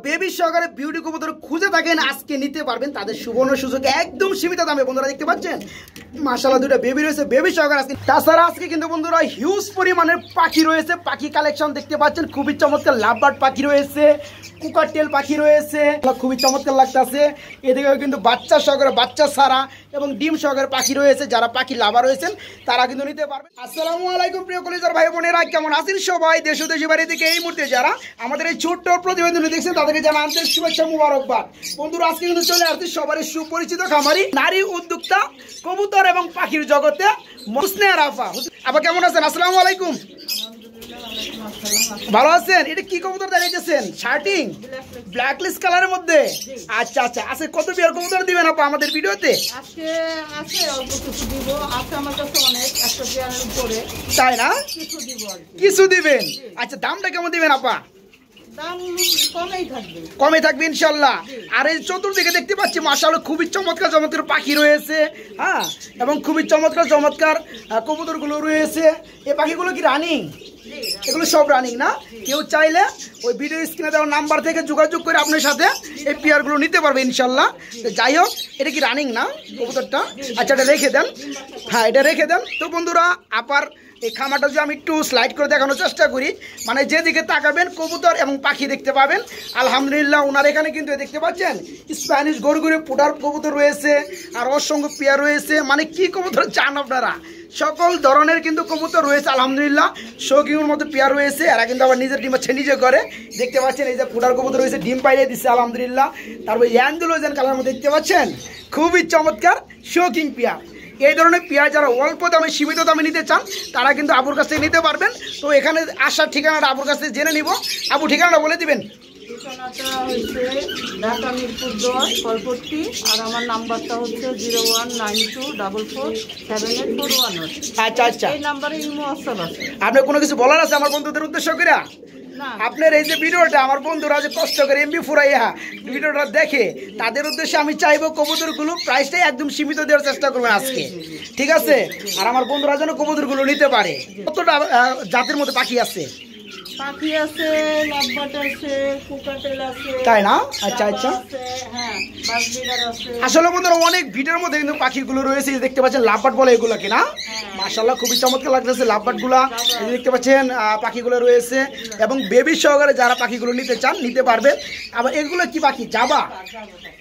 Baby সহকারে beauty কবুতর খুঁজে থাকেন আজকে নিতে পারবেন, তাদের সুবর্ণ সুযোগ একদম সীমিত দামে। বন্ধুরা দেখতে পাচ্ছেন মাশাআল্লাহ দুটো বেবি রয়েছে, বেবি সহকারে আজকে। তাছাড়া আজকে কিন্তু বন্ধুরা হিউজ পরিমাণের পাখি রয়েছে, পাখি কালেকশন দেখতে পাচ্ছেন, খুবই চমৎকার লাভবার্ড পাখি রয়েছে, কুকার টেল পাখি রয়েছে, খুবই চমৎকার লাগতেছে। এদিকেও কিন্তু বাচ্চা সহকারে, বাচ্চা ছাড়া এবং ডিম সহকারে পাখি রয়েছে। যারা পাখি লাভার রয়েছেন তারা কিন্তু নিতে পারবেন। আসসালামু আলাইকুম প্রিয় কলিজার ভাই বোনেরা, কেমন আছেন সবাই? দেশ ও দেশের বাইরে থেকে এই মুহূর্তে যারা আমাদের এই ছোট্ট প্রতিবেদন দেখছেন তাদেরকে জানা আন্তরিক শুভেচ্ছা, মুবারকবাদ। বন্ধুরা আজকে কিন্তু চলে আসছে সবারই সুপরিচিত খামারি নারী উদ্যোক্তা কবুতর এবং পাখির জগতে মুসনেহা রাফা। আপা কেমন আছেন? আসসালামু আলাইকুম। ভালো আছেন? এটা কি কবুতর দেখাইতেছেন? শার্টিং ব্ল্যাক লিস্ট কালারের মধ্যে। আচ্ছা আচ্ছা, আজকে কত বিয়ার কবুতর দিবেন আপা আমাদের ভিডিওতে? আজকে আছে অল্প কিছু দিব, আছে আমার কাছে অনেক, একটা বিয়ারের উপরে। তাই না? কিছু দিব আর কি। কিছু দিবেন? আচ্ছা, দামটা কেমন দিবেন আপা? দাম কমেই থাকবে। কমে থাকবে ইনশাল্লাহ। আর এই চতুর্দিকে দেখতে পাচ্ছি মাশাআল্লাহ খুবই চমৎকার চমৎকার পাখি রয়েছে, হ্যাঁ, এবং খুবই চমৎকার চমৎকার কবুতরগুলো রয়েছে। এই পাখিগুলো কি রানিং? এগুলো সব রানিং না? কেউ চাইলে ওই ভিডিও স্ক্রিনে দেওয়া নাম্বার থেকে যোগাযোগ করে আপনার সাথে এই পেয়ারগুলো নিতে পারবে ইনশাল্লাহ। যাই হোক, এটা কি রানিং না কবুতরটা? আচ্ছা, এটা রেখে দেন। হ্যাঁ, এটা রেখে দেন। তো বন্ধুরা আপার এই খামারটা যদি আমি একটু স্লাইড করে দেখানোর চেষ্টা করি, মানে যেদিকে তাকাবেন কবুতর এবং পাখি দেখতে পাবেন। আলহামদুলিল্লাহ ওনার এখানে কিন্তু দেখতে পাচ্ছেন স্প্যানিশ গরুগুড়ি পোটার কবুতর রয়েছে, আর অসংখ্য পেয়ার রয়েছে। মানে কি কবুতর চান আপনারা, সকল ধরনের কিন্তু কবুতর রয়েছে আলহামদুলিল্লাহ। শৌকিউর মতো পেয়ার রয়েছে, এরা কিন্তু আবার নিজের ডিম হচ্ছে নিজে করে। দেখতে পাচ্ছেন এই যে পোটার কবুতর রয়েছে, ডিম পাইয়ে দিচ্ছে আলহামদুলিল্লাহ। তারপর অ্যান্ডুলোজেন কালার মধ্যে দেখতে পাচ্ছেন, খুবই চমৎকার শৌকিং পেয়ার। এই ধরনের পেঁয়াজ যারা অল্প দামে সীমিত দামে নিতে চান তারা কিন্তু আবুর কাছ থেকে নিতে পারবেন। তো এখানে আসার ঠিকানাটা আবুর কাছ থেকে জেনে নিব। আবু ঠিকানাটা বলে দিবেন। ঠিকানাটা হচ্ছে ঢাকা মিরপুর 10 ফলপট্টি, আর আমার নাম্বারটা হচ্ছে 0192447841। আচ্ছা আচ্ছা, এই নাম্বারে ইমো হোয়াটসঅ্যাপ আছে। আপনার কোনো কিছু বলার আছে আমার বন্ধুদের উদ্দেশ্য করে? আপনার এই যে ভিডিওটা আমার বন্ধুরা যে কষ্ট করে এমবি ফুরাইয়া ভিডিওটা দেখে, তাদের উদ্দেশ্যে আমি চাইবো কবুতরগুলো প্রাইসটাই একদম সীমিত দেওয়ার চেষ্টা করবেন আজকে, ঠিক আছে? আর আমার বন্ধুরা যেন কবুতরগুলো নিতে পারে। কতটা জাতের মধ্যে পাখি আছে? পাখি আছে, লাভবার্ড আছে, কোকাটেল আছে। তাই না? আচ্ছা আচ্ছা, হ্যাঁ, বাসবিড়াল আছে। আসলে বন্ধুরা অনেক ভিডিওর মধ্যে কিন্তু পাখিগুলো রয়েছে, দেখতে পাচ্ছেন লাভবার্ড বলে এগুলোকে না? মাশাআল্লাহ খুবই চমৎকার লাগতেছে লাভবার্ডগুলা। দেখতে পাচ্ছেন পাখিগুলো রয়েছে, এবং বেবি সহকারে যারা পাখিগুলো নিতে চান নিতে পারবে। আবার এগুলো কি পাখি? জাবা,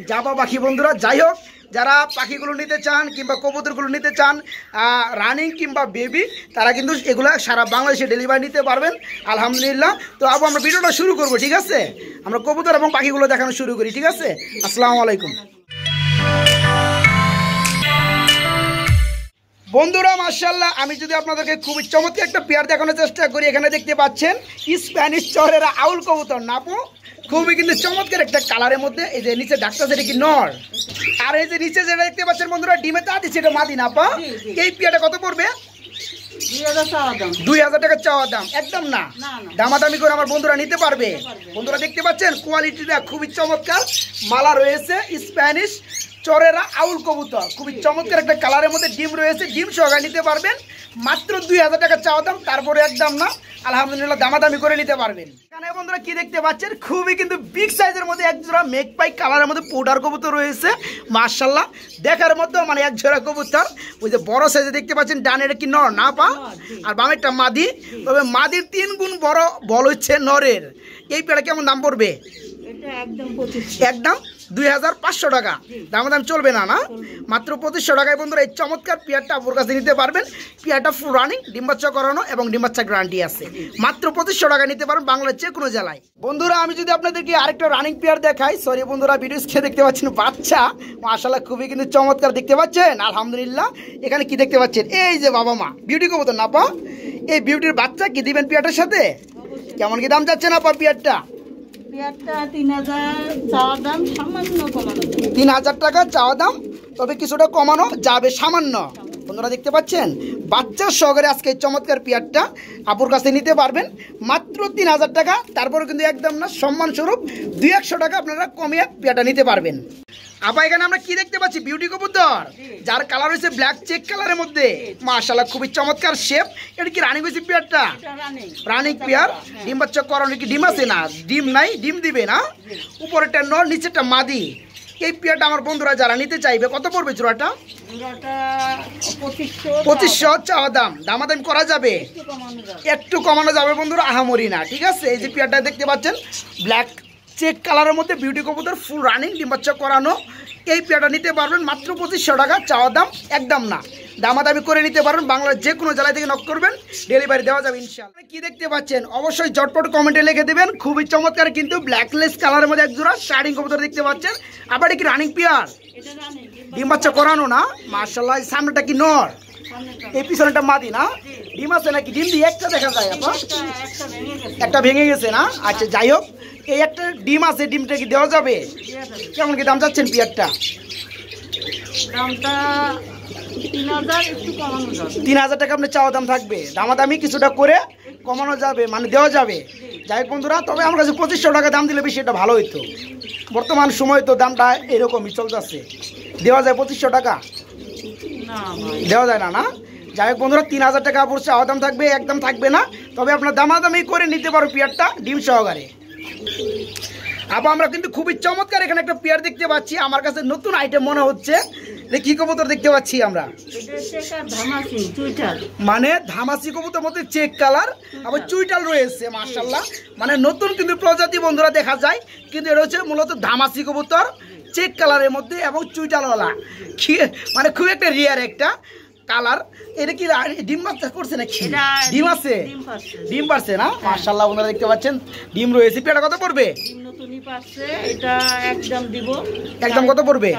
জাবা পাখি বন্ধুরা। যাই হোক, যারা পাখিগুলো নিতে চান কিংবা কবুতরগুলো নিতে চান রানিং কিংবা বেবি, তারা কিন্তু এগুলো সারা বাংলাদেশে ডেলিভারি নিতে পারবেন আলহামদুলিল্লাহ। তো আবু আমরা ভিডিওটা শুরু করব, ঠিক আছে? আমরা কবুতর এবং পাখিগুলো দেখানো শুরু করি, ঠিক আছে? আসসালামু আলাইকুম বন্ধুরা। মাশাআল্লাহ আমি যদি আপনাদেরকে খুবই চমৎকার একটা পেয়ার দেখানোর চেষ্টা করি, এখানে দেখতে পাচ্ছেন স্প্যানিশ চরের আউল কবুতর নাপু, খুবই কিন্তু চমৎকার একটা কালারের মধ্যে। এই যে নিচে ডাক্তার, সেটা কি নর? আর এই যে নিচে যেটা দেখতে পাচ্ছেন বন্ধুরা ডিমে তা দিচ্ছে, এটা মাদি না পা? এই পেয়ারটা কত পড়বে? 2000 টাকা চাওয়া দাম, একদম না দামাদামি করে আমার বন্ধুরা নিতে পারবে। বন্ধুরা দেখতে পাচ্ছেন কোয়ালিটিটা খুবই চমৎকার, মালা রয়েছে স্প্যানিশ চরেরা আউল কবুতর, খুবই চমৎকার একটা কালারের মধ্যে ডিম রয়েছে, ডিম সহকারে নিতে পারবেন। মাত্র 2000 টাকা চাওয়া দাম, তারপরে একদম না আলহামদুলিল্লাহ দামাদামি করে নিতে পারবেন। এখানে বন্ধুরা কি দেখতে পাচ্ছেন, খুবই কিন্তু বিগ সাইজের মধ্যে এক জোড়া মেঘপাই কালারের মধ্যে পাউডার কবুতর রয়েছে মাশাআল্লাহ, দেখার মতো মানে এক জোড়া কবুতর। ওই যে বড় সাইজে দেখতে পাচ্ছেন ডানে এটা কি নর না পা, আর বামেরটা মাদি। তবে মাদির 3 গুণ বড় বল হচ্ছে নরের। এই পেয়ারা কেমন দাম পড়বে? একদম 2500 টাকা, দাম চলবে না না? মাত্র 2500 টাকায় বন্ধুরা এই চমৎকার পেয়ারটা আপনার কাছে নিতে পারবেন। পেয়ারটা ফুল রানিং, ডিম বাচ্চা করানো এবং ডিম বাচ্চা গ্যারান্টি আছে। মাত্র 2500 টাকা নিতে পারবেন বাংলাদেশের যে কোনো জেলায়। বন্ধুরা আমি যদি আপনাদেরকে আরেকটা রানিং পেয়ার দেখাই, সরি বন্ধুরা ভিডিও স্ক্রিনে দেখতে পাচ্ছেন বাচ্চা, মাশাআল্লাহ খুবই কিন্তু চমৎকার দেখতে পাচ্ছেন আলহামদুলিল্লাহ। এখানে কি দেখতে পাচ্ছেন, এই যে বাবা মা বিউটি কবুতর না পা, এই বিউটির বাচ্চা কি দিবেন পেয়ারটার সাথে? কেমন কি দাম যাচ্ছে না পা পেয়ারটা? 3000 টাকা চাওয়া দাম, তবে কিছুটা কমানো যাবে সামান্য। বন্ধুরা দেখতে পাচ্ছেন বাচ্চার সহকারে আজকে চমৎকার পেয়ারটা আপুর কাছে নিতে পারবেন মাত্র 3000 টাকা। তারপরে কিন্তু একদম না সম্মান স্বরূপ 200 টাকা আপনারা কমিয়ে পেয়ারটা নিতে পারবেন। আপা এখানে আমরা কি দেখতে পাচ্ছি? বিউটি কবুতর, যার কালার হয়েছে ব্ল্যাক চেক কালারের মধ্যে। মাশাআল্লাহ খুবই চমৎকার শেপ। এটা কি রানিং হয়েছে পেয়ারটা? Running pair. ডিম বাচ্চা করানো কি ডিম আছে? না ডিম নাই, ডিম দিবে না। উপরেরটা নর, নিচেরটা মাদি। এই পেয়ারটা আমার বন্ধুরা যারা নিতে চাইবে কত পড়বে জোড়াটা? 2500 চাওয়া দাম। দামাদামি করা যাবে, একটু কমানো যাবে বন্ধুরা, আহামরি না। ঠিক আছে, এই যে পেয়ারটা দেখতে পাচ্ছেন ব্ল্যাক চেক কালারের মধ্যে বিউটি কবুতর, ফুল রানিং, ডিম বাচ্চা করানো। এই পেয়ারটা নিতে পারবেন মাত্র 2500 টাকা চাওয়া দাম, একদম না। দামাদামি করে নিতে পারবেন। বাংলার যে কোনো জেলায় থেকে নক করবেন, ডেলিভারি দেওয়া যাবে ইনশাআল্লাহ। কি দেখতে পাচ্ছেন অবশ্যই ঝটপট কমেন্টে লিখে দেবেন। খুবই চমৎকার কিন্তু ব্ল্যাকলেস কালারের মধ্যে এক জোড়া শার্টিং কবুতর দেখতে পাচ্ছেন। আবার কি রানিং পেয়ার, ডিম বাচ্চা করানো না? মাশাআল্লাহ। সামনেটা কি নর, এই পিছনেটা মাদি না? ডিম আছে নাকি? ডিম দিয়ে একটা দেখা যায় আপা, একটা ভেঙে গেছে না? আচ্ছা যাই হোক, এই একটা ডিম আছে, ডিমটা কি দেওয়া যাবে? কেমন কি দাম চাচ্ছেন পেয়ারটা? দামটা 3000 টাকা আপনার চাওয়া দাম থাকবে। দামাদামি কিছুটা করে কমানো যাবে, মানে দেওয়া যাবে। যাই হোক বন্ধুরা, তবে আমার কাছে 2500 টাকা দাম দিলে বেশি এটা ভালো হইতো। বর্তমান সময় তো দামটা এরকমই চলতেছে। দেওয়া যায় 2500 টাকা? দেওয়া যায় না, না? যাই হোক বন্ধুরা, 3000 টাকা পড়ছে, চাওয়া দাম থাকবে, একদম থাকবে না। তবে আপনার দামাদামি করে নিতে পারো পেয়ারটা ডিম সহকারে। আবার আমরা কিন্তু খুবই চমৎকার এখানে একটা পেয়ার দেখতে পাচ্ছি। আমার কাছে নতুন আইটেম মনে হচ্ছে। কি কবুতর দেখতে পাচ্ছি আমরা? মানে ধামাসি কবুতর মধ্যে চেক কালার, আবার চুইটাল রয়েছে। মাশাআল্লাহ, মানে নতুন কিন্তু প্রজাতি বন্ধুরা দেখা যায়। কিন্তু এটা হচ্ছে মূলত ধামাসি কবুতর, চেক কালারের মধ্যে এবং চুইটালওয়ালা। মানে খুব একটা রিয়ার একটা কালার। এটা কি ডিম বাচ্চা করছে নাকি? ডিম আছে, ডিম পারছে না? মাশাআল্লাহ বন্ধুরা দেখতে পাচ্ছেন ডিম রয়েছে। পেয়ারটা কত পড়বে? একদম কত পড়বে?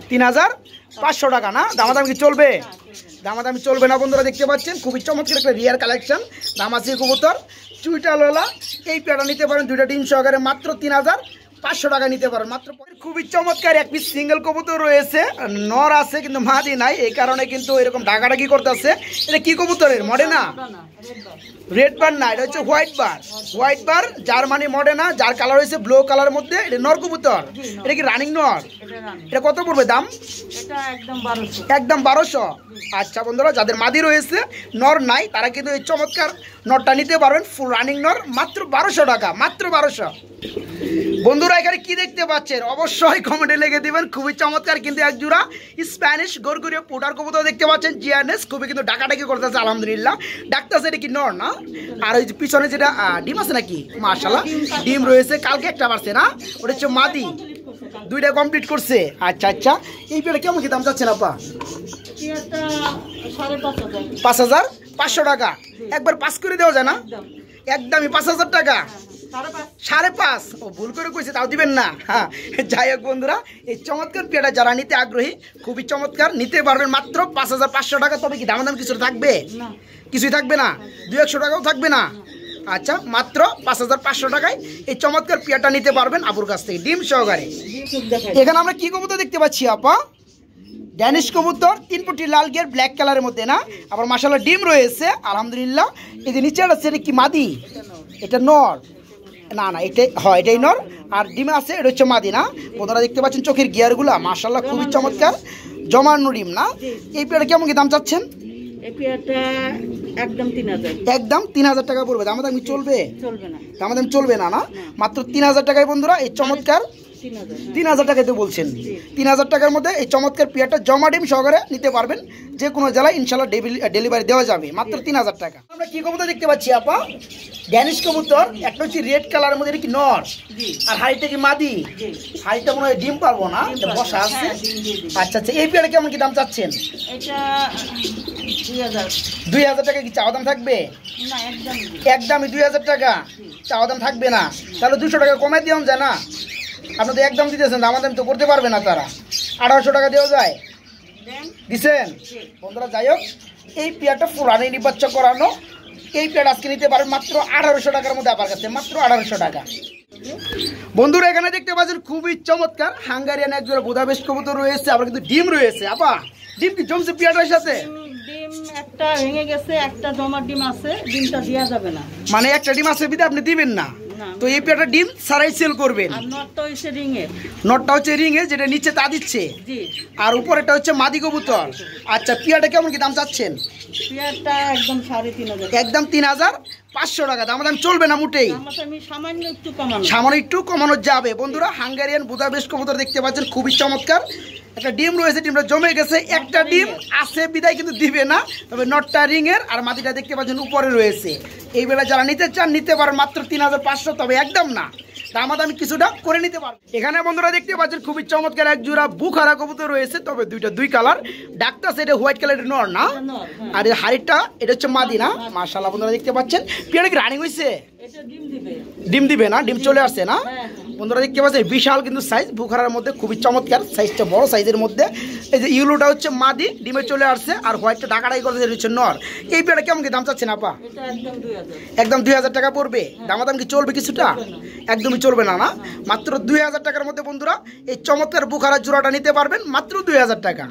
3500 টাকা না? দামাদামি কি চলবে? দামাদামি চলবে না বন্ধুরা, দেখতে পাচ্ছেন খুবই চমৎকার একটা রিয়ার কালেকশন ধামাসি কবুতর চুইটালওয়ালা। এই পেয়ারটা নিতে পারেন দুইটা ডিম সহকারে মাত্র 3500 টাকা নিতে পারেন মাত্র। খুবই চমৎকার এক পিস সিঙ্গেল কবুতর রয়েছে, নর আছে কিন্তু মাদি নাই, এই কারণে কিন্তু এরকম ডাকাডাকি করতেছে। এটা কি কবুতরের? মডেনা? রেড বার না, এটা হচ্ছে হোয়াইট বার। হোয়াইট বার জার্মানি মডেনা, যার কালার হয়েছে ব্লু কালারের মধ্যে। এটা নর কবুতর। এটা কি রানিং নর? এটা কত পড়বে দাম? একদম 1200। আচ্ছা বন্ধুরা, যাদের মাদি রয়েছে নর নাই, তারা কিন্তু এই চমৎকার নরটা নিতে পারবেন, ফুল রানিং নর, মাত্র 1200 টাকা, মাত্র 1200। বন্ধুরা এখানে কি দেখতে পাচ্ছেন অবশ্যই কমেন্টে লিখে দিবেন। খুবই চমৎকার কিন্তু এক জোড়া স্প্যানিশ গরগুরিয়া পোটার কবুতর দেখতে পাচ্ছেন। জিয়ানেস খুবই কিন্তু ডাকাডাকি করতেছে, আলহামদুলিল্লাহ ডাকতেছে। এটা কি নর না? আর ওই পিছনে যেটা ডিম আছে নাকি? মাশাআল্লাহ ডিম রয়েছে, কালকে একটা পারছে না? ওটা হচ্ছে মাদি, দুইটা কমপ্লিট করছে। আচ্ছা আচ্ছা, এই পেয়ারটা কেমন কি দাম চাচ্ছেন আপা? 5500 টাকা। একবার পাস করে দেওয়া যায় না? একদমই 5000 টাকা, 5.5। ও ভুল করে কইছে, তাও দিবেন না? হ্যাঁ, যাই হোক বন্ধুরা, এই চমৎকার পেয়ারটা যারা নিতে আগ্রহী খুবই চমৎকার, নিতে পারবেন মাত্র 5500 টাকা। তবে কি দাম কিছু থাকবে? কিছুই থাকবে না, 200 টাকাও থাকবে না। আচ্ছা, মাত্র 5500 টাকায় এই চমৎকার পেয়ারটা নিতে পারবেন আপুর কাছ থেকে ডিম সহকারে। এখানে আমরা কি কবুতর দেখতে পাচ্ছি আপা? ড্যানিশ কবুতর, 3 পটি লাল গিয়ার ব্ল্যাক কালারের মধ্যে না? আবার মাশাআল্লাহ ডিম রয়েছে আলহামদুলিল্লাহ। এই যে নিচে আছে, এটা কি মাদি? এটা নর না? না এটা হয়, এটাই নর। আর ডিমে আছে, এটা হচ্ছে মাদি না? বন্ধুরা দেখতে পাচ্ছেন চোখের গিয়ারগুলা মাশাআল্লাহ খুবই চমৎকার, জমানো ডিম না? এই পেয়ারটা কেমন কি দাম চাচ্ছেন? একদম 3000 টাকা পড়বে। দামাদামি চলবে? দামাদামি চলবে না, না? মাত্র 3000 টাকায় বন্ধুরা এই চমৎকার 3000 টাকায় তো বলছেন। 3000 টাকার মধ্যে এই চমৎকার পেয়ারটা জমা ডিম সহকারে নিতে পারবেন, যে কোনো জেলায় ইনশাল্লাহ ডেলিভারি দেওয়া যাবে মাত্র 3000 টাকা। আমরা কি কবুতর দেখতে পাচ্ছি আপা? ড্যানিশ কবুতর, একটা হচ্ছে রেড কালারের মধ্যে, এটা কি নর? আর হাড়িটা কি মাদি? হাড়িটা মনে হয় ডিম পারবো না, বসা আছে। আচ্ছা আচ্ছা, এই পেয়ারে কেমন কি দাম চাচ্ছেন? 2000 টাকা কি চাওয়া দাম থাকবে? একদমই 2000 টাকা চাওয়া দাম থাকবে না? তাহলে 200 টাকা কমাই দেওয়া যায় না? আপনি তো একদম দিতেছেন, দামাদামি তো করতে পারবে না তারা। 1800 টাকা দেওয়া যায়? দিচ্ছেন বন্ধুরা। যাই হোক, এই পেয়ারটা পুরানি নির্বাচন করানো, এই পেয়ার আজকে নিতে পারেন মাত্র 1800 টাকার মধ্যে আপনার কাছে, মাত্র 1800 টাকা। বন্ধুরা এখানে দেখতে পাচ্ছেন খুবই চমৎকার হাঙ্গারিয়ান এক জোড়া বুদাপেস্ট কবুতর রয়েছে। আবার কিন্তু ডিম রয়েছে। আপা ডিম কি জমছে পেয়ারটার সাথে? ডিম একটা ভেঙে গেছে, একটা জমার ডিম আছে, ডিমটা দেওয়া যাবে না। মানে একটা ডিম আছে বিদে আপনি দিবেন না? না, তো এই পেয়ারটা ডিম সারাই সেল করবেন। আর নটটা হচ্ছে রিংয়ের। নটটা হচ্ছে রিংয়ে, যেটা নিচে তা দিচ্ছে, জি। আর উপরেটা হচ্ছে মাদি কবুতর। আচ্ছা, পেয়ারটা কেমন কি দাম চাচ্ছেন? পেয়ারটা একদম 3,500। একদম 3,500 টাকা। দাম চলবে না মোটেই? আমি সামান্য একটু কমানো। সামান্য একটু কমানো যাবে। বন্ধুরা, হাঙ্গেরিয়ান বুদাপেস্ট কবুতর দেখতে পাচ্ছেন, খুবই চমৎকার। একটা ডিম রয়েছে, ডিমটা জমে গেছে। একটা ডিম আছে বিদায় কিন্তু দিবে না, তবে নটটা রিংয়ের আর মাদিটা দেখতে পাচ্ছেন উপরে রয়েছে। এই বেলা যারা নিতে চান নিতে পারেন, মাত্র 3,500, তবে একদম না, দামাদামি কিছুটা করে নিতে পারবে। এখানে বন্ধুরা দেখতে পাচ্ছেন খুবই চমৎকার এক জোড়া বুখারা কবুতর রয়েছে, তবে দুই কালার। ডাকটা সেটা হোয়াইট কালারের নর না, আর এই হাড়িটা এটা হচ্ছে মাদি না। মাশাআল্লাহ বন্ধুরা দেখতে পাচ্ছেন, পিয়ারে কি রানিং হয়েছে? ডিম দিবে না, ডিম চলে আসছে না। বন্ধুরা দেখতে পাচ্ছেন বিশাল কিন্তু সাইজ, বুখারার মধ্যে খুবই চমৎকার, সাইজটা বড় সাইজের মধ্যে। এই যে ইউলোটা হচ্ছে মাদি, ডিমে চলে আসছে, আর হোয়াইটটা ঢাকাটাই করতে হচ্ছে নর। এই পেয়ারে কেমন কি দাম চাচ্ছেন আপা? একদম 2,000 টাকা পড়বে। দামাদাম কি চলবে কিছুটা? একদমই চলবে না, না, মাত্র 2,000 টাকার মধ্যে বন্ধুরা এই চমৎকার বুখারার জোড়াটা নিতে পারবেন মাত্র 2,000 টাকা।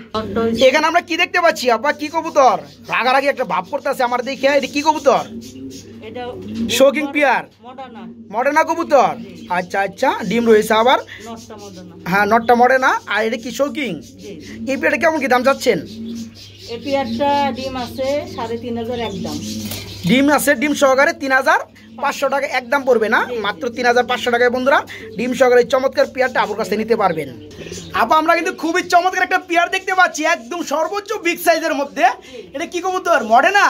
এখানে আমরা কি দেখতে পাচ্ছি আপা? কি কবুতর? রাগারাগি একটা ভাব করতেছে আমার দেখে। এটা কি কবুতর? শৌকিং পিয়ার, মডার্না কবুতর। আচ্ছা আচ্ছা, ডিম রয়েছে আবার। হ্যাঁ, নটটা মডার্না। আর এটা কি শৌকিং? এই পেয়ারটা কেমন কি দাম চাচ্ছেন? এই পেয়ারটা ডিম আছে 3,500 একদম। ডিম আছে, ডিম সহকারে 3,500 টাকা একদম পড়বে না, মাত্র 3,500 টাকায় বন্ধুরা ডিম সহকারে চমৎকার পেয়ারটা আপনার কাছে নিতে পারবেন। আপা, আমরা কিন্তু খুবই চমৎকার একটা পেয়ার দেখতে পাচ্ছি, একদম সর্বোচ্চ বিগ সাইজের মধ্যে। এটা কি কবুতর? মডার্না।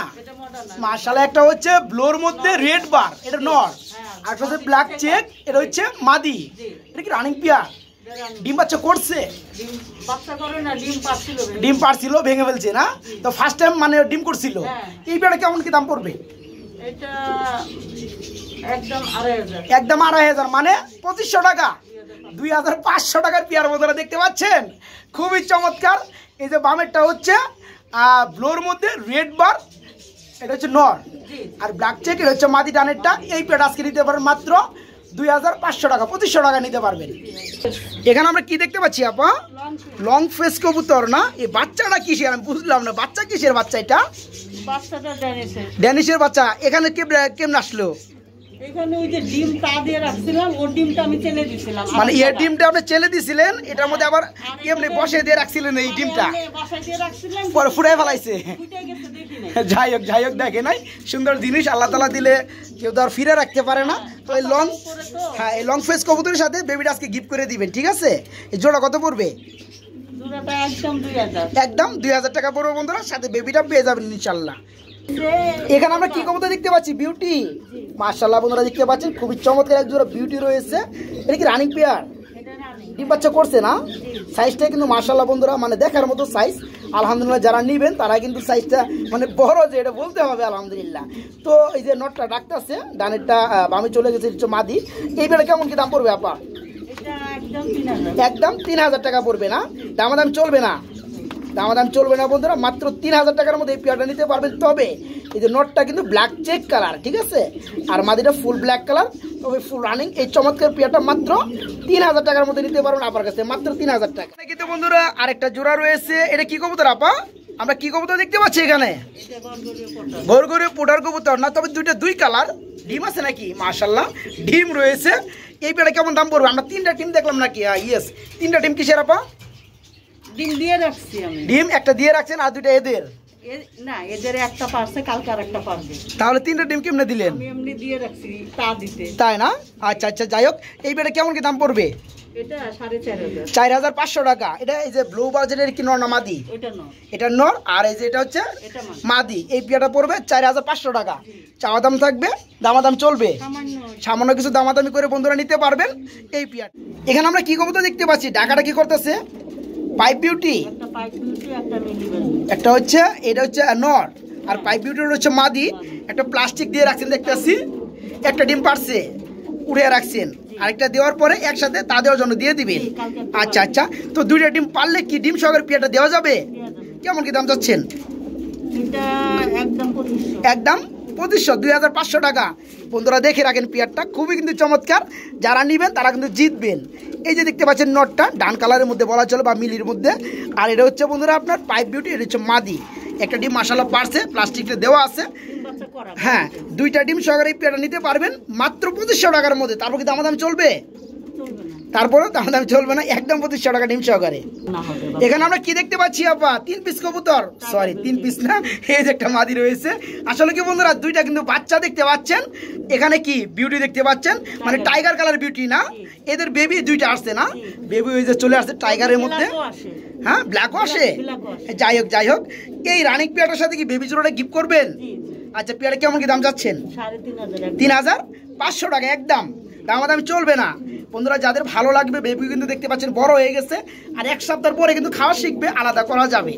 মাশাআল্লাহ, একটা হচ্ছে ব্লোর মধ্যে রেড বার, এটা নর, আর একটা হচ্ছে ব্ল্যাক চেক, এটা হচ্ছে মাদি। এটা কি রানিং পেয়ার? ডিম বাচ্চা করছে? ডিম পারছিল, ভেঙে ফেলছে না? তো ফার্স্ট টাইম মানে ডিম করছিল। এই পেয়ারটা কেমন কি দাম পড়বে? একদম 2,500, মানে 2,500 টাকা। 2,500 টাকার পেয়ার বন্ধুরা দেখতে পাচ্ছেন, খুবই চমৎকার। এই যে বামেরটা হচ্ছে ব্লোর মধ্যে রেড বার, এটা হচ্ছে নর, আর ব্ল্যাক চেক এটা হচ্ছে মাদি ডানেরটা। এই পেয়ারটা আজকে নিতে পারেন মাত্র 2,500 টাকা, 2,500 টাকা নিতে পারবেন। এখানে আমরা কি দেখতে পাচ্ছি আপা? লং ফেস কবুতর না? এই বাচ্চাটা কিসের আমি বুঝলাম না, বাচ্চা কিসের বাচ্চা? এটা ড্যানিশের বাচ্চা। এখানে কেমন আসলো? এখানে ওই যে ডিম তা দিয়ে রাখছিলাম, ওর ডিমটা আমি চেলে দিছিলাম। মানে এই ডিমটা আপনি চেলে দিছিলেন, এটার মধ্যে আবার এমনি বসে দিয়ে রাখছিলেন এই ডিমটা, পরে ফুটাই ফেলাইছে। যাই হোক দেখে নাই, সুন্দর জিনিস আল্লাহ তাআলা দিলে কেউ তো আর ফিরে রাখতে পারে না। তো এই লং, হ্যাঁ, এই লং ফেস কবুতরের সাথে বেবিটা আজকে গিফট করে দিবেন, ঠিক আছে? এই জোড়া কত পড়বে? একদম 2,000 টাকা পড়বে বন্ধুরা, সাথে বেবিটা পেয়ে যাবেন ইনশাল্লাহ। এখানে আমরা কি কবুতর দেখতে পাচ্ছি? বিউটি। মাশাআল্লাহ বন্ধুরা দেখতে পাচ্ছেন, খুবই চমৎকার এক জোড়া বিউটি রয়েছে। এটা কি রানিং পেয়ার? ডিম বাচ্চা করছে না? সাইজটা কিন্তু মাশাআল্লাহ বন্ধুরা মানে দেখার মতো সাইজ। আলহামদুলিল্লাহ, যারা নিবেন তারা কিন্তু সাইজটা মানে বড়, যে এটা বলতে হবে আলহামদুলিল্লাহ। তো এই যে নটটা ডাকতেছে, ডানেরটা বামে চলে গেছে, হচ্ছে মাদি। এই বেলা কেমন কি দাম পড়বে আপা? একদম 3,000 টাকা পড়বে না, দামাদাম চলবে না, দামাদাম চলবে না বন্ধুরা, মাত্র 3,000 টাকার মধ্যে এই পেয়ারটা নিতে পারবেন। তবে এই যে নটটা কিন্তু ব্ল্যাক চেক কালার, ঠিক আছে, আর মাদিটা ফুল ব্ল্যাক কালার, তবে ফুল রানিং। এই চমৎকার পেয়ারটা মাত্র 3,000 টাকার মধ্যে নিতে পারবেন আপনার কাছে, মাত্র 3,000 টাকা। কিন্তু বন্ধুরা আরেকটা জোড়া রয়েছে, এটা কি কবুতর আপা? আমরা কি কবুতর দেখতে পাচ্ছি এখানে? গরগরীয় পোটার কবুতর না, তবে দুই কালার। ডিম আছে নাকি? মাশাআল্লাহ, ডিম রয়েছে। এই পেয়ারটা কেমন দাম পড়বে? আমরা 3টা ডিম দেখলাম নাকি? ইয়েস, 3টা ডিম কিসের আপা? ডিম দিয়ে রাখছি আমি। ডিম একটা দিয়ে রাখছেন, আর 2টা এদের? না, এদের একটা পারছে, কালকে আরেকটা পারবে। তাহলে 3টা ডিম কেমনে দিলেন? আমি এমনি দিয়ে রাখছি তা দিতে। তাই না? আচ্ছা আচ্ছা, যাই হোক, এই পেয়ারটা কেমন কি দাম পড়বে? এটা 4,500। 4,500 টাকা। এটা এই যে ব্লু বাজেটের কি নর না মাদি? এটা নর, আর এই যে এটা হচ্ছে মাদি। এই পেয়ারটা পড়বে 4,500 টাকা। চাওয়া দাম থাকবে, দামাদাম চলবে, সামান্য কিছু দামাদামি করে বন্ধুরা নিতে পারবেন এই পেয়ার। এখানে আমরা কি কবুতর দেখতে পাচ্ছি? ঢাকাটা কি করতেছে? Pipe beauty. একটা হচ্ছে, এটা হচ্ছে নর, আর পাইপ বিউটির হচ্ছে মাদি। একটা প্লাস্টিক দিয়ে রাখছেন দেখতে পাচ্ছি, একটা ডিম পারছে উড়ে রাখছেন, আরেকটা দেওয়ার পরে একসাথে তা দেওয়ার জন্য দিয়ে দিবেন। আচ্ছা আচ্ছা, তো 2টা ডিম পারলে কি ডিম সহকারে পেয়ারটা দেওয়া যাবে? কেমন কি দাম চাচ্ছেন? একদম 2,500, 2,500 টাকা। বন্ধুরা দেখে রাখেন, পেয়ারটা খুবই কিন্তু চমৎকার, যারা নিবেন তারা কিন্তু জিতবেন। এই যে দেখতে পাচ্ছেন নটটা ডান কালারের মধ্যে বলা চলে, বা মিলির মধ্যে, আর এটা হচ্ছে বন্ধুরা আপনার পাইপ বিউটি, এটা হচ্ছে মাদি। একটা ডিম মাশাআল্লাহ পারছে, প্লাস্টিকটা দেওয়া আছে। হ্যাঁ, 2টা ডিম সহকারে এই পেয়ারটা নিতে পারবেন মাত্র 2500 টাকার মধ্যে। তারপর কি দামাদাম চলবে? তারপরে দামাদাম চলবে না, একদম 2500 টাকা ডিম সহকারে। এখানে আমরা কি দেখতে পাচ্ছি আপা? 3 পিস কবুতর, সরি 3 পিস না, এই যে একটা মাদি রয়েছে। আসলে কি বন্ধুরা, 2টা কিন্তু বাচ্চা দেখতে পাচ্ছেন। এখানে কি বিউটি দেখতে পাচ্ছেন, মানে টাইগার কালার বিউটি না, এদের বেবি 2টা আসছে না, বেবি ওই যে চলে আসছে টাইগারের মধ্যে। হ্যাঁ, ব্ল্যাকও আসে। যাই হোক এই রানিং পেয়ারটার সাথে কি বেবি জোড়াটা গিফট করবেন? আচ্ছা, পেয়ারে কেমন কি দাম যাচ্ছেন? 3500 টাকা একদম, দামাদামি চলবে না বন্ধুরা। যাদের ভালো লাগবে, বেবি কিন্তু দেখতে পাচ্ছেন বড় হয়ে গেছে, আর 1 সপ্তাহ পরে কিন্তু খাওয়া শিখবে, আলাদা করা যাবে।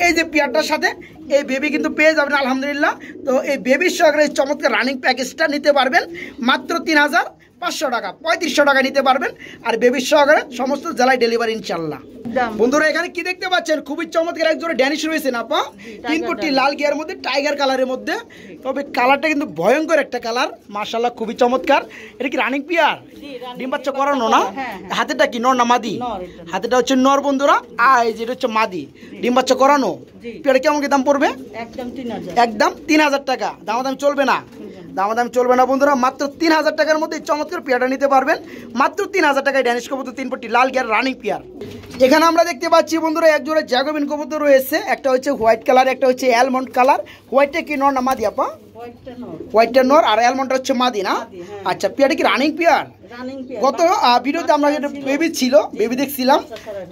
এই যে পেয়ারটার সাথে এই বেবি কিন্তু পেয়ে যাবেন আলহামদুলিল্লাহ। তো এই বেবির সহকারে এই চমৎকার রানিং প্যাকেজটা নিতে পারবেন মাত্র 3500 টাকা, 3500 টাকা নিতে পারবেন। আর বেবির সহকারে সমস্ত জেলায় ডেলিভারি ইনশাল্লাহ। বন্ধুরা এখানে কি দেখতে পাচ্ছেন, খুবই চমৎকার এক জোড়া ড্যানিশ রয়েছে না আপা, 3 পট্টি লাল গিয়ার মধ্যে, টাইগার কালারের মধ্যে। তবে কালারটা কিন্তু ভয়ঙ্কর একটা কালার, মাশাআল্লাহ খুবই চমৎকার। এটা কি রানিং পেয়ার? ডিম বাচ্চা করানো না? হাতেটা কি নর না মাদি? হাতেটা হচ্ছে নর বন্ধুরা, আর এই যেটা হচ্ছে মাদি, ডিম বাচ্চা করানো। পেয়ারে কেমন কি দাম পড়বে? একদম 3000 টাকা, দামাদাম চলবে না, দামাদাম চলবে না বন্ধুরা। মাত্র 3000 টাকার মধ্যে চমৎকার পেয়ারটা নিতে পারবেন, মাত্র 3000 টাকায় ড্যানিশ কবুতর 3 পট্টি লাল গিয়ার রানিং পেয়ার। এখানে আমরা দেখতে পাচ্ছি বন্ধুরা এক জোড়া জ্যাকোবিন কবুতর রয়েছে, একটা হচ্ছে হোয়াইট কালার, একটা হচ্ছে অ্যালমন্ড কালার। হোয়াইটটা কি নর না মাদি আপা? হোয়াইটটা নর আর অ্যালমন্ডটা হচ্ছে মাদি না? আচ্ছা, পেয়ারটা কি রানিং পেয়ার? গত ভিডিওতে আমরা যেটা বেবি ছিল, বেবি দেখছিলাম।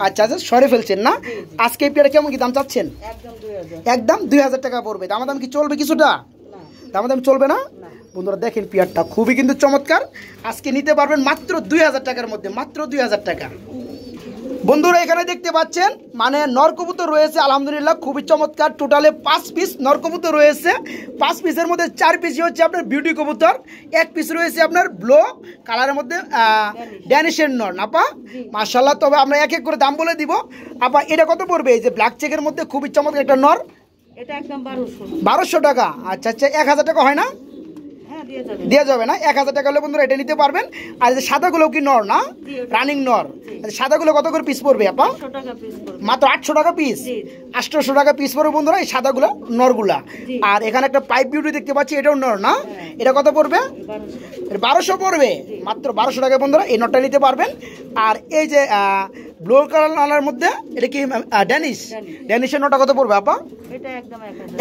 আচ্ছা, সরে ফেলছেন না? আজকে এই পেয়ারটা কেমন কি দাম চাচ্ছেন? একদম 2000 টাকা পড়বে, দামাদাম কি চলবে কিছুটা? দামাদাম চলবে না বন্ধুরা। দেখেন পেয়ারটা খুবই কিন্তু চমৎকার, আজকে নিতে পারবেন মাত্র 2000 টাকার মধ্যে, মাত্র 2000 টাকা। বন্ধুরা এখানে দেখতে পাচ্ছেন মানে নর কবুতর রয়েছে আলহামদুলিল্লাহ, খুবই চমৎকার। টোটালে 5 পিস নর কবুতর রয়েছে, 5 পিসের মধ্যে 4 পিসই হচ্ছে আপনার বিউটি কবুতর, 1 পিস রয়েছে আপনার ব্লু কালারের মধ্যে ড্যানিশের নর আপা, মাশাআল্লাহ। তবে আমরা এক এক করে দাম বলে দিব আপা। এটা কত পড়বে? এই যে ব্ল্যাক চেকের মধ্যে খুবই চমৎকার একটা নর, এটা একদম 1200 টাকা। আচ্ছা আচ্ছা, 1000 টাকা হয় না? দেওয়া যাবে না, 1000 টাকা হলে বন্ধুরা এটা নিতে পারবেন। আর যে সাদাগুলো কি নর না, রানিং নর? সাদাগুলো কত করে পিস পড়বে আপা? মাত্র 800 টাকা পিস, 800 টাকা পিস পড়বে বন্ধুরা এই সাদাগুলো নরগুলা। আর এখানে একটা পাইপ বিউটি দেখতে পাচ্ছি, এটাও নর না? এটা কত পড়বে? 1200 পড়বে, মাত্র 1200 টাকা বন্ধুরা এই নটটা নিতে পারবেন। আর এই যে ব্লু কালারের মধ্যে এটা কি ড্যানিশের নটটা কত পড়বে আপা?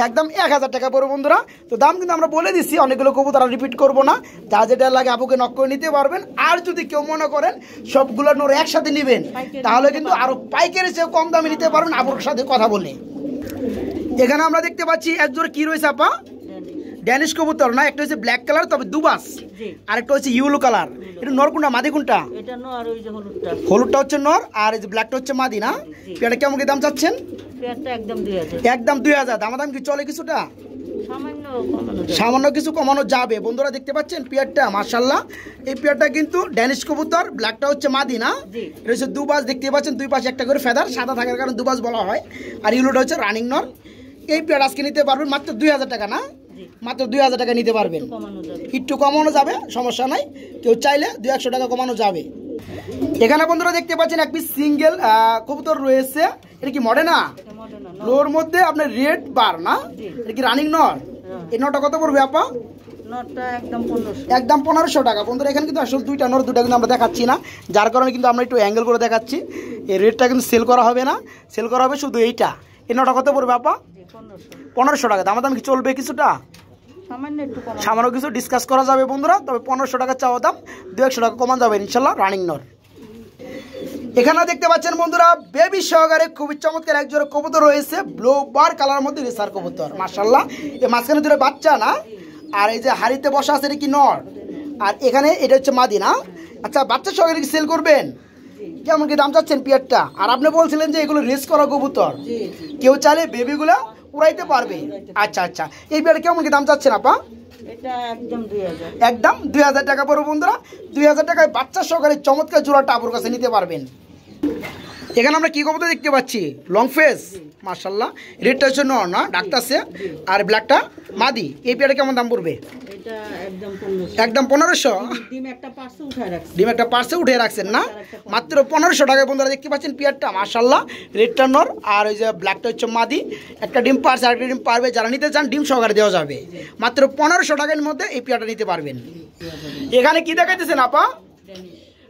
একদম 1000 টাকা পড়বে বন্ধুরা। তো দাম কিন্তু আমরা বলে দিচ্ছি, অনেকগুলো কবুতর আর রিপিট করবো না, যা যেটা লাগে আপুকে নক করে নিতে পারবেন। আর যদি কেউ মনে করেন সবগুলো নর একসাথে নেবেন, তাহলে কিন্তু আরো পাইকারি চেয়ে কম দামে নিতে পারবেন আপুর সাথে কথা বলে। এখানে আমরা দেখতে পাচ্ছি এক জোড়া কি রয়েছে আপা? ড্যানিশ কবুতর না, একটা হচ্ছে ব্ল্যাক কালার তবে দুবাস, আর একটা হচ্ছে ইয়েলো কালার। এটা নর কোনটা মাদি কোনটা? হলুদটা হচ্ছে নর আর এই যে ব্ল্যাকটা হচ্ছে মাদি না? পেয়ারটা কেমন কি দাম চাচ্ছেন? একদম 2000, দামাদাম কি চলে কিছুটা? সামান্য কিছু কমানো যাবে বন্ধুরা। দেখতে পাচ্ছেন পেয়ারটা মাশাআল্লাহ, এই পেয়ারটা কিন্তু ড্যানিশ কবুতর, ব্ল্যাকটা হচ্ছে মাদি না? এটা হচ্ছে দুবাস, দেখতে পাচ্ছেন দুই পাশে একটা করে ফেদার, সাদা থাকার কারণে দুবাস বলা হয়। আর ইয়েলোটা হচ্ছে রানিং নর। এই পেয়ার আজকে নিতে পারবেন মাত্র 2000 টাকা না? মাত্র 2000 টাকা নিতে পারবেন, একটু কমানো যাবে, সমস্যা নাই। কেউ চাইলে 200 টাকা কমানো যাবে। এখানে বন্ধুরা দেখতে পাচ্ছেন এক পিস সিঙ্গেল কবুতর রয়েছে, এটা কি মডেনা? লোর মধ্যে আপনার রেড বার না? এটা কি রানিং নর? এই নরটা কত পড়বে আপা? একদম 1500 টাকা বন্ধুরা। এখানে কিন্তু আসলে 2টা নর, 2টা কিন্তু আমরা দেখাচ্ছি না, যার কারণে কিন্তু আমরা একটু অ্যাঙ্গেল করে দেখাচ্ছি। এই রেডটা কিন্তু সেল করা হবে না, সেল করা হবে শুধু এইটা। এই নরটা কত পড়বে আপা? 1500 টাকা, দাম কি চলবে কিছুটা? সামান্য কিছু ডিসকাস করা যাবে বন্ধুরা। তবে 1500 টাকা চাওয়া দাম, 200 টাকা কমান যাবে ইনশাল্লাহ রানিং নর। এখানে দেখতে পাচ্ছেন বন্ধুরা বেবি সহকারে খুবই চমৎকার এক জোড়া কবুতর রয়েছে, ব্লু বার কালার মধ্যে রেসার কবুতর মাশাআল্লাহ। এই মাঝখানে দুটো বাচ্চা না, আর এই যে হাড়িতে বসা আছে এটা কি নর, আর এখানে এটা হচ্ছে মাদি না? আচ্ছা, বাচ্চা সহকারে কি সেল করবেন? কেমন কি দাম চাচ্ছেন পেয়ারটা? আর আপনি বলছিলেন যে এগুলো রেস করা কবুতর, কেউ চাইলে বেবিগুলো উড়াইতে পারবে। আচ্ছা আচ্ছা, এই পেয়ারটা কেমন কি দাম চাচ্ছেন আপা? একদম 2000 টাকা পড়বে বন্ধুরা। 2000 টাকায় বাচ্চা সহকারে চমৎকার জোড়াটা আপুর কাছে নিতে পারবেন। এখানে আমরা কি কবুতর দেখতে পাচ্ছি? লং ফেস, মাশাআল্লাহ। রেডটা হচ্ছে নর না, ডাকতাছে, আর ব্ল্যাকটা মাদি। এই পেয়ারটা কেমন দাম পড়বে? এটা একদম 1500। একদম 1500। ডিম একটা পার্সে উঠায় রাখছি। ডিম একটা পার্সে উঠে রাখছেন না, মাত্র 1500 টাকায় বন্ধুরা দেখতে পাচ্ছেন পেয়ারটা, মাশাআল্লাহ। রেডটা নর আর ওই যে ব্ল্যাকটা হচ্ছে মাদি। একটা ডিম পার্সে, আরেকটা ডিম পারবে। যারা নিতে চান ডিম সহকারে দেওয়া যাবে। মাত্র 1500 টাকার মধ্যে এই পেয়ারটা নিতে পারবেন। এখানে কি দেখাইতেছেন আপা?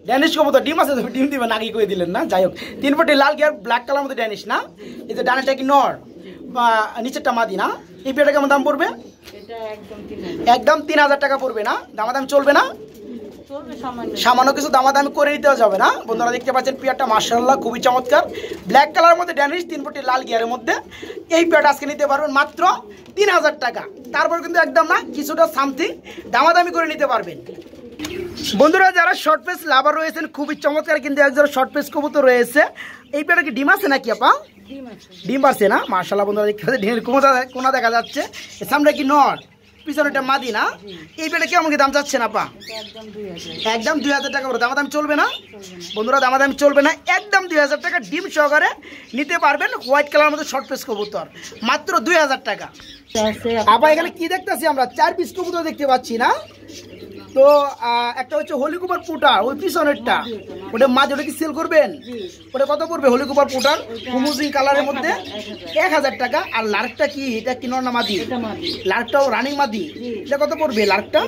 ড্যানিশ কবুতর। ডিম আছে? ডিম দিবেন আগে করে দিলেন না। যাই হোক, 3 পটি লাল গিয়ার ব্ল্যাক কালার মধ্যে ড্যানিশ না? এই যে ডানেরটা কি নর, নিচেরটা মাদি না? এই পেয়ারটা কেমন দাম পড়বে? এটা একদম 3000। একদম 3000 টাকা পড়বে না? দামাদাম চলবে না? চলবে সামান্য। সামান্য কিছু দামাদামি করে নিতে যাবে না? বন্ধুরা দেখতে পাচ্ছেন পেয়ারটা, মাশাআল্লাহ, খুবই চমৎকার। ব্ল্যাক কালারের মধ্যে ড্যানিশ, 3 পটি লাল গিয়ারের মধ্যে এই পেয়ারটা আজকে নিতে পারবেন মাত্র 3000 টাকা। তারপর কিন্তু একদম না, কিছুটা সামথিং দামাদামি করে নিতে পারবেন। বন্ধুরা যারা শর্ট পেস লাভার রয়েছেন, খুবই চমৎকার কিন্তু একজন শর্ট পেস কবুতর রয়েছে। এই পেয়ারটা কি ডিম আছে নাকি আপা? ডিম আছে না? মাশাআল্লাহ বন্ধুরা দেখতে পাচ্ছেন, ডিমের কোনা দেখা যাচ্ছে। সামনে কি নর, পিছনেটা মাদি না? এই পেয়ারটা কেমন কি দাম চাচ্ছেন আপা? একদম 2000 টাকা করে। দামাদামি চলবে না বন্ধুরা? দামাদামি চলবে না, একদম 2000 টাকা ডিম সহকারে নিতে পারবেন। হোয়াইট কালার মধ্যে শর্ট পেস কবুতর, মাত্র 2000 টাকা। আপা এখানে কি দেখতেছি আমরা? 4 পিস কবুতর দেখতে পাচ্ছি না? তো একটা হচ্ছে হলিকুপার পুটার, ওই পিছনেরটা, ওটা মাঝে, ওটা কি সেল করবেন? ওটা কত পড়বে? হলিকুপার পুটার হুমুজিং কালারের মধ্যে 1000 টাকা। আর লার্কটা কি, এটা কি নর না মাদি? লার্কটাও রানিং মাদি। এটা কত পড়বে লার্কটা?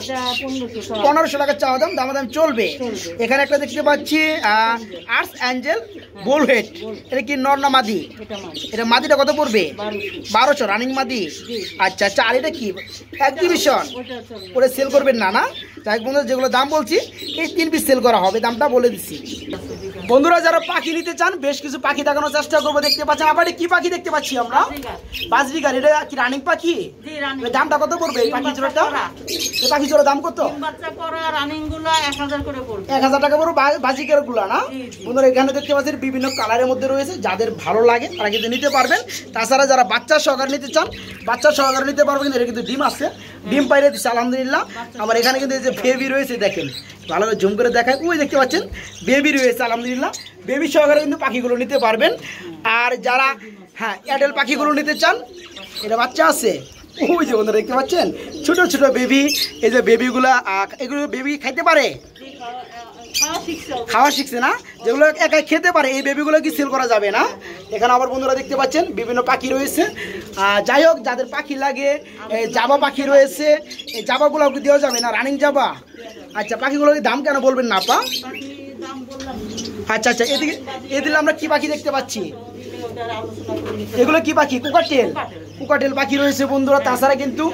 1500 টাকা চাওয়া দাম, দামাদাম চলবে। এখানে একটা দেখতে পাচ্ছি আর্টস অ্যাঞ্জেল বোলহেড, এটা কি নর না মাদি? এটা মাদিটা কত পড়বে? 1200 রানিং মাদি। আচ্ছা আচ্ছা। আর এটা কি এক্সিবিশন, ওটা সেল করবেন না? না, তাই বন্ধুরা যেগুলো দাম বলছি এই 3 পিস সেল করা হবে, দামটা বলে দিচ্ছি। বন্ধুরা যারা পাখি নিতে চান, বেশ কিছু পাখি দেখানোর চেষ্টা করবো। দেখতে পাচ্ছেন আবার কি পাখি দেখতে পাচ্ছি আমরা? বাজরিগার। এটা কি রানিং পাখি? দামটা কত পড়বে এই পাখি জোড়াটা? এই পাখি জোড়া দাম কত? 1000 টাকা পড়বে বাজিকার গুলা না? বন্ধুরা এখানে দেখতে পাচ্ছেন বিভিন্ন কালারের মধ্যে রয়েছে, যাদের ভালো লাগে তারা কিন্তু নিতে পারবেন। তাছাড়া যারা বাচ্চা সহকারে নিতে চান, বাচ্চা সহকারে নিতে পারবেন। কিন্তু এটা কিন্তু ডিম আছে, ডিম পাইরে দিচ্ছে আলহামদুলিল্লাহ। আমার এখানে কিন্তু এই যে বেবি রয়েছে, দেখেন ভালো করে জুম করে দেখায়, ওই দেখতে পাচ্ছেন বেবি রয়েছে আলহামদুলিল্লাহ। বেবি সহকারে কিন্তু পাখিগুলো নিতে পারবেন। আর যারা অ্যাডাল্ট পাখিগুলো নিতে চান, এটা বাচ্চা আছে, ওই যে বন্ধুরা দেখতে পাচ্ছেন ছোট ছোট বেবি। এই যে বেবিগুলা, এগুলো বেবি খাইতে পারে, খাওয়া শিখছে না? যেগুলো একাই খেতে পারে এই বেবিগুলো কি সেল করা যাবে না? এখানে আবার বন্ধুরা দেখতে পাচ্ছেন বিভিন্ন পাখি রয়েছে। যাই হোক, যাদের পাখি লাগে, জাবা পাখি রয়েছে, এই জাবাগুলো দেওয়া যাবে না? রানিং জাবা। আচ্ছা, পাখিগুলোর দাম কেন বলবেন না আপা? আচ্ছা আচ্ছা। এদিকে আমরা কি পাখি দেখতে পাচ্ছি? এগুলো কি পাখি? কুকাটেল। কুকাটেল পাখি রয়েছে বন্ধুরা। তাছাড়া কিন্তু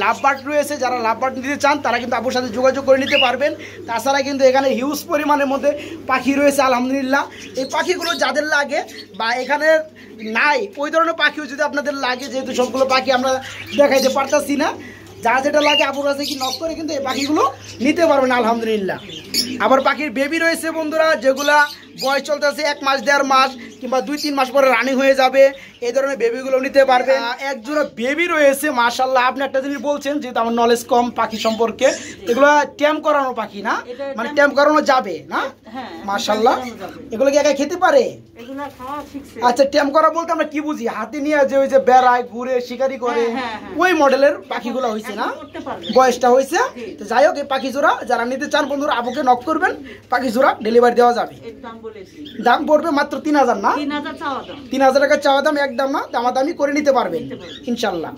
লাভবার্ড রয়েছে, যারা লাভবার্ড নিতে চান তারা কিন্তু আপুর সাথে যোগাযোগ করে নিতে পারবেন। তাছাড়া কিন্তু এখানে হিউজ পরিমাণের মধ্যে পাখি রয়েছে আলহামদুলিল্লাহ। এই পাখিগুলো যাদের লাগে বা এখানে নাই, ওই ধরনের পাখিও যদি আপনাদের লাগে, যেহেতু সবগুলো পাখি আমরা দেখাইতে পারতাছি না, যার যেটা লাগে আপুর কাছে কি নক করে কিন্তু এই পাখিগুলো নিতে পারবেন আলহামদুলিল্লাহ। আবার পাখির বেবি রয়েছে বন্ধুরা, যেগুলা বয়স চলতেছে 1 মাস 1.5 মাস কিংবা 2-3 মাস পরে রানিং হয়ে যাবে, এই ধরনের বেবিগুলো নিতে পারবে। একজোড়া বেবি রয়েছে মাশাআল্লাহ। আপনি একটা জিনিস বলছেন, যেহেতু আমার নলেজ কম পাখি সম্পর্কে, এগুলো ট্যাম করানো পাখি না? মানে ট্যাম করানো যাবে না? মাশাআল্লাহ। এগুলো কি একা খেতে পারে? আচ্ছা, ট্যাম করা বলতে আমরা কি বুঝি? হাতে নিয়ে যে ওই যে বেড়ায় ঘুরে শিকারি করে, ওই মডেলের পাখিগুলো হয়েছে না? বয়সটা হয়েছে। তো যাই হোক, এই পাখি জোড়া যারা নিতে চান বন্ধুরা আপুকে নক করবেন, পাখি জোড়া ডেলিভারি দেওয়া যাবে। দাম পড়বে মাত্র 3000 না? 3000 টাকা চাওয়া দাম, একদম না, দামাদামি করে নিতে পারবেন ইনশাল্লাহ।